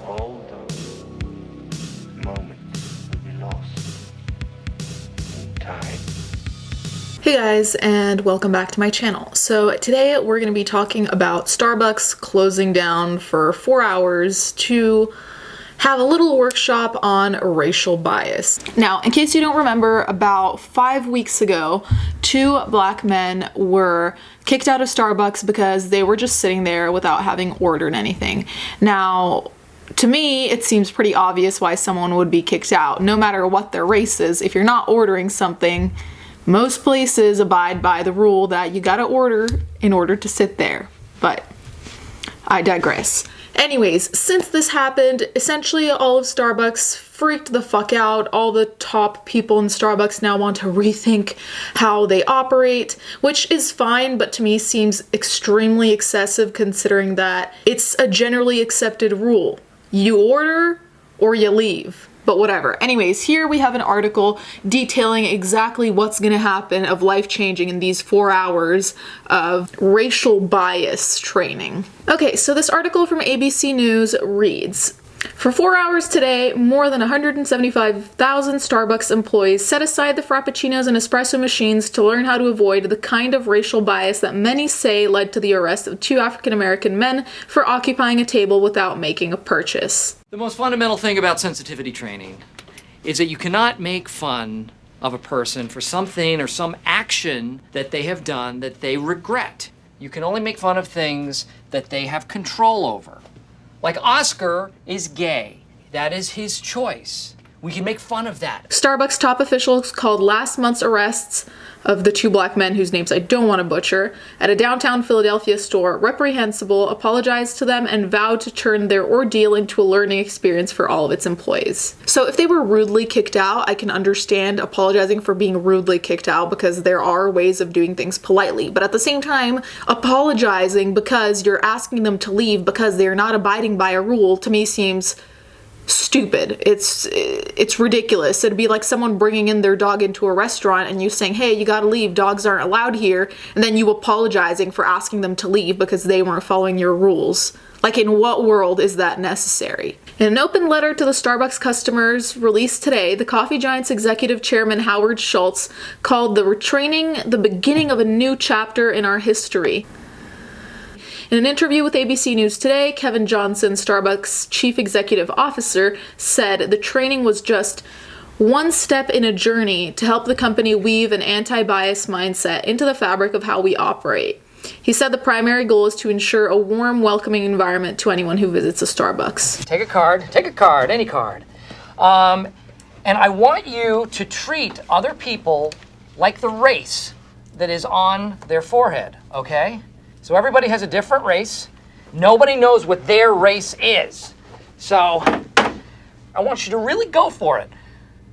all those moments will be lost in time. Hey guys, and welcome back to my channel. So today we're going to be talking about Starbucks closing down for 4 hours to have a little workshop on racial bias. Now, in case you don't remember, about 5 weeks ago, 2 black men were kicked out of Starbucks because they were just sitting there without having ordered anything. Now, to me, it seems pretty obvious why someone would be kicked out, no matter what their race is. If you're not ordering something, most places abide by the rule that you gotta order in order to sit there. But I digress. Anyways, since this happened, essentially all of Starbucks freaked the fuck out. All the top people in Starbucks now want to rethink how they operate, which is fine, but to me seems extremely excessive considering that it's a generally accepted rule. You order or you leave. But whatever. Anyways, here we have an article detailing exactly what's gonna happen of life-changing in these 4 hours of racial bias training. Okay, so this article from ABC News reads, for 4 hours today, more than 175,000 Starbucks employees set aside the frappuccinos and espresso machines to learn how to avoid the kind of racial bias that many say led to the arrest of 2 African-American men for occupying a table without making a purchase. The most fundamental thing about sensitivity training is that you cannot make fun of a person for something or some action that they have done that they regret. You can only make fun of things that they have control over. Like Oscar is gay. That is his choice. We can make fun of that. Starbucks top officials called last month's arrests of the 2 black men whose names I don't want to butcher at a downtown Philadelphia store reprehensible, apologized to them, and vowed to turn their ordeal into a learning experience for all of its employees. So if they were rudely kicked out, I can understand apologizing for being rudely kicked out because there are ways of doing things politely. But at the same time, apologizing because you're asking them to leave because they're not abiding by a rule, to me seems stupid. It's ridiculous. It'd be like someone bringing in their dog into a restaurant and you saying, hey, you gotta leave, dogs aren't allowed here, and then you apologizing for asking them to leave because they weren't following your rules. Like, in what world is that necessary? In an open letter to the Starbucks customers released today, the Coffee Giant's executive chairman Howard Schultz called the retraining the beginning of a new chapter in our history. In an interview with ABC News Today, Kevin Johnson, Starbucks chief executive officer, said the training was just one step in a journey to help the company weave an anti-bias mindset into the fabric of how we operate. He said the primary goal is to ensure a warm, welcoming environment to anyone who visits a Starbucks. Take a card, any card. And I want you to treat other people like the race that is on their forehead, okay? So everybody has a different race. Nobody knows what their race is. So I want you to really go for it.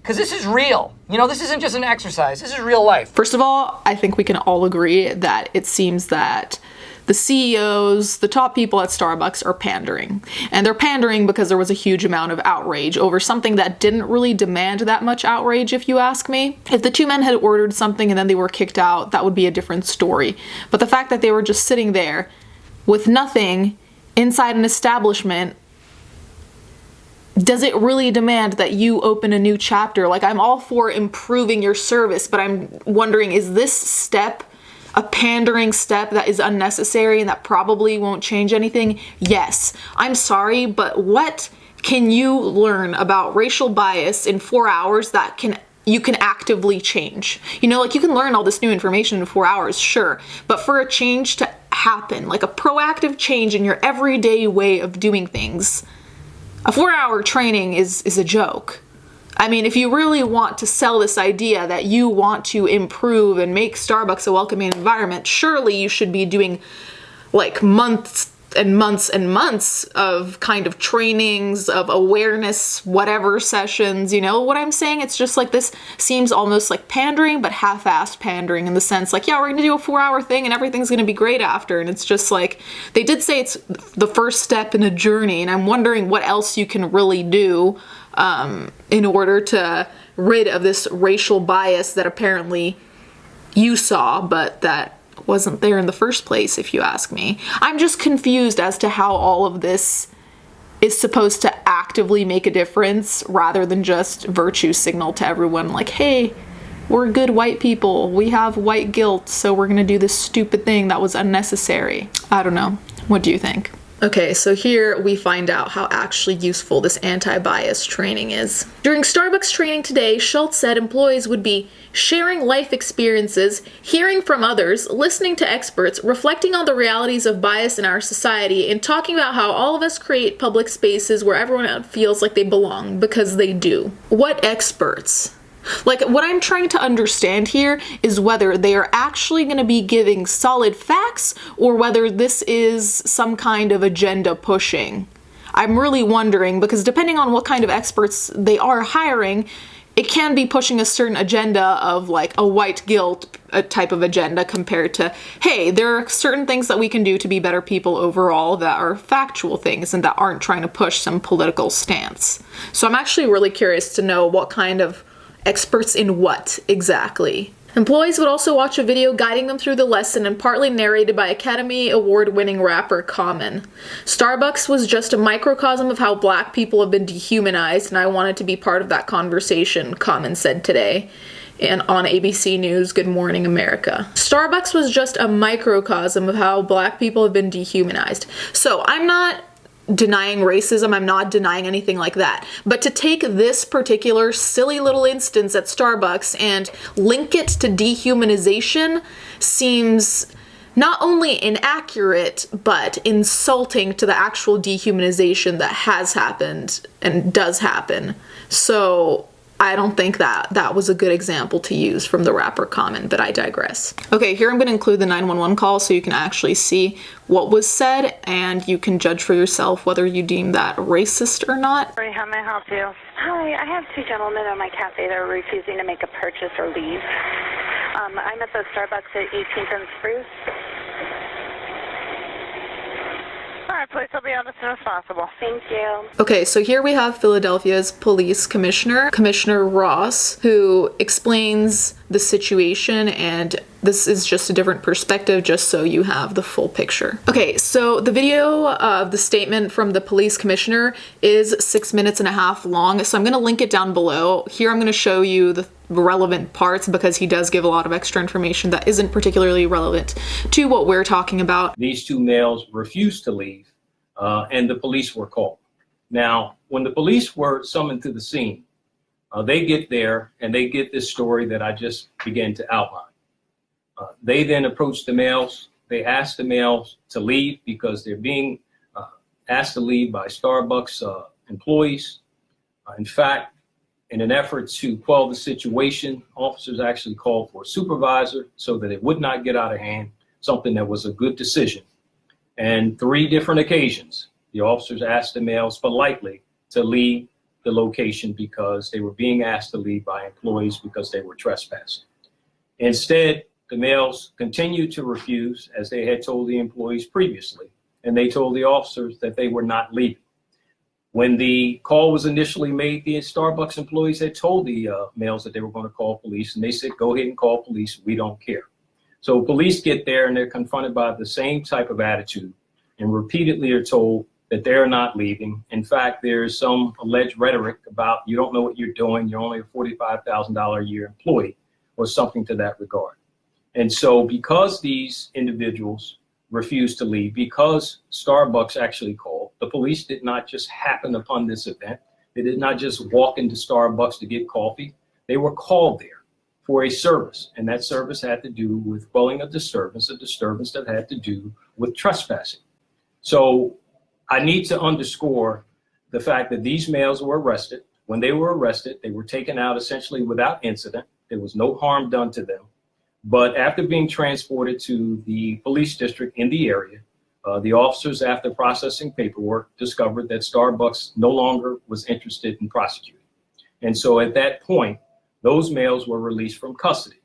Because this is real. You know, this isn't just an exercise. This is real life. First of all, I think we can all agree that it seems that the CEOs, the top people at Starbucks are pandering. And they're pandering because there was a huge amount of outrage over something that didn't really demand that much outrage, if you ask me. If the 2 men had ordered something and then they were kicked out, that would be a different story. But the fact that they were just sitting there with nothing inside an establishment, does it really demand that you open a new chapter? Like, I'm all for improving your service, but I'm wondering, is this step a pandering step that is unnecessary and that probably won't change anything? Yes. I'm sorry, but what can you learn about racial bias in 4 hours that you can actively change? You know, like, you can learn all this new information in 4 hours, sure, but for a change to happen, like a proactive change in your everyday way of doing things, a 4-hour training is a joke. I mean, if you really want to sell this idea that you want to improve and make Starbucks a welcoming environment, surely you should be doing like months and months and months of kind of trainings, of awareness, whatever sessions, you know what I'm saying? It's just like, this seems almost like pandering, but half-assed pandering in the sense like, yeah, we're gonna do a 4-hour thing and everything's gonna be great after. And it's just like, they did say it's the first step in a journey, and I'm wondering what else you can really do in order to rid of this racial bias that apparently you saw, but that wasn't there in the first place, if you ask me. I'm just confused as to how all of this is supposed to actively make a difference rather than just virtue signal to everyone like, hey, we're good white people, we have white guilt, so we're gonna do this stupid thing that was unnecessary. I don't know. What do you think? Okay, so here we find out how actually useful this anti-bias training is. During Starbucks training today, Schultz said employees would be sharing life experiences, hearing from others, listening to experts, reflecting on the realities of bias in our society, and talking about how all of us create public spaces where everyone feels like they belong, because they do. What experts? Like, what I'm trying to understand here is whether they are actually going to be giving solid facts or whether this is some kind of agenda pushing. I'm really wondering, because depending on what kind of experts they are hiring, it can be pushing a certain agenda of like a white guilt type of agenda compared to, hey, there are certain things that we can do to be better people overall that are factual things and that aren't trying to push some political stance. So I'm actually really curious to know what kind of experts in what exactly. Employees would also watch a video guiding them through the lesson and partly narrated by Academy Award-winning rapper Common. Starbucks was just a microcosm of how black people have been dehumanized, and I wanted to be part of that conversation, Common said today. And on ABC News, Good Morning America. Starbucks was just a microcosm of how black people have been dehumanized. So I'm not denying racism, I'm not denying anything like that. But to take this particular silly little instance at Starbucks and link it to dehumanization seems not only inaccurate, but insulting to the actual dehumanization that has happened and does happen. So I don't think that was a good example to use from the rapper Common, but I digress. Okay, here I'm going to include the 911 call so you can actually see what was said and you can judge for yourself whether you deem that racist or not. Sorry, how may I help you? Hi, I have two gentlemen at my cafe that are refusing to make a purchase or leave. I'm at the Starbucks at 18th and Spruce. All right, please, I'll be on as soon as possible. Thank you. Okay, so here we have Philadelphia's police commissioner, Commissioner Ross, who explains the situation, and this is just a different perspective just so you have the full picture. Okay, so the video of the statement from the police commissioner is 6.5 minutes long, so I'm going to link it down below. Here I'm going to show you the relevant parts because he does give a lot of extra information that isn't particularly relevant to what we're talking about. These two males refused to leave, and the police were called. Now, when the police were summoned to the scene, they get there and they get this story that I just began to outline. They then approach the males. They ask the males to leave because they're being asked to leave by Starbucks employees. In fact, in an effort to quell the situation, officers actually called for a supervisor so that it would not get out of hand, something that was a good decision. And 3 different occasions, the officers asked the males politely to leave the location because they were being asked to leave by employees because they were trespassing. Instead, the males continued to refuse, as they had told the employees previously, and they told the officers that they were not leaving. When the call was initially made, the Starbucks employees had told the males that they were going to call police, and they said, go ahead and call police, we don't care. So police get there and they're confronted by the same type of attitude and repeatedly are told that they're not leaving. In fact, there's some alleged rhetoric about you don't know what you're doing, you're only a $45,000 a year employee or something to that regard. And so because these individuals refused to leave, because Starbucks actually called, the police did not just happen upon this event. They did not just walk into Starbucks to get coffee. They were called there for a service, and that service had to do with quelling a disturbance that had to do with trespassing. So I need to underscore the fact that these males were arrested. When they were arrested, they were taken out essentially without incident. There was no harm done to them. But after being transported to the police district in the area, the officers, after processing paperwork, discovered that Starbucks no longer was interested in prosecuting. And so at that point, those males were released from custody.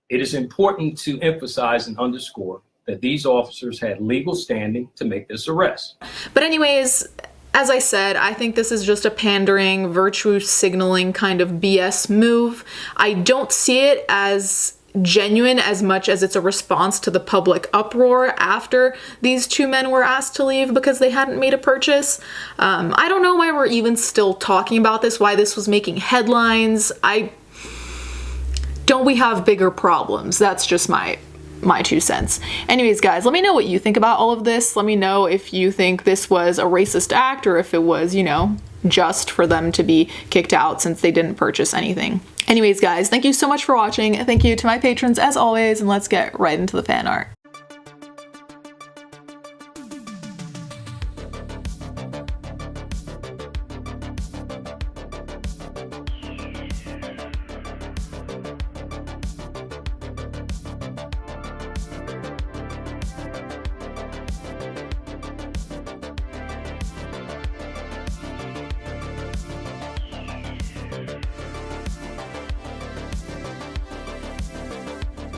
It is important to emphasize and underscore that these officers had legal standing to make this arrest. But anyways, as I said, I think this is just a pandering, virtue signaling kind of BS move. I don't see it as genuine as much as it's a response to the public uproar after these two men were asked to leave because they hadn't made a purchase. I don't know why we're even still talking about this, why this was making headlines. Don't we have bigger problems? That's just my 2 cents. Anyways, guys, let me know what you think about all of this. Let me know if you think this was a racist act or if it was, you know, just for them to be kicked out since they didn't purchase anything. Anyways, guys, thank you so much for watching. Thank you to my patrons as always, and let's get right into the fan art.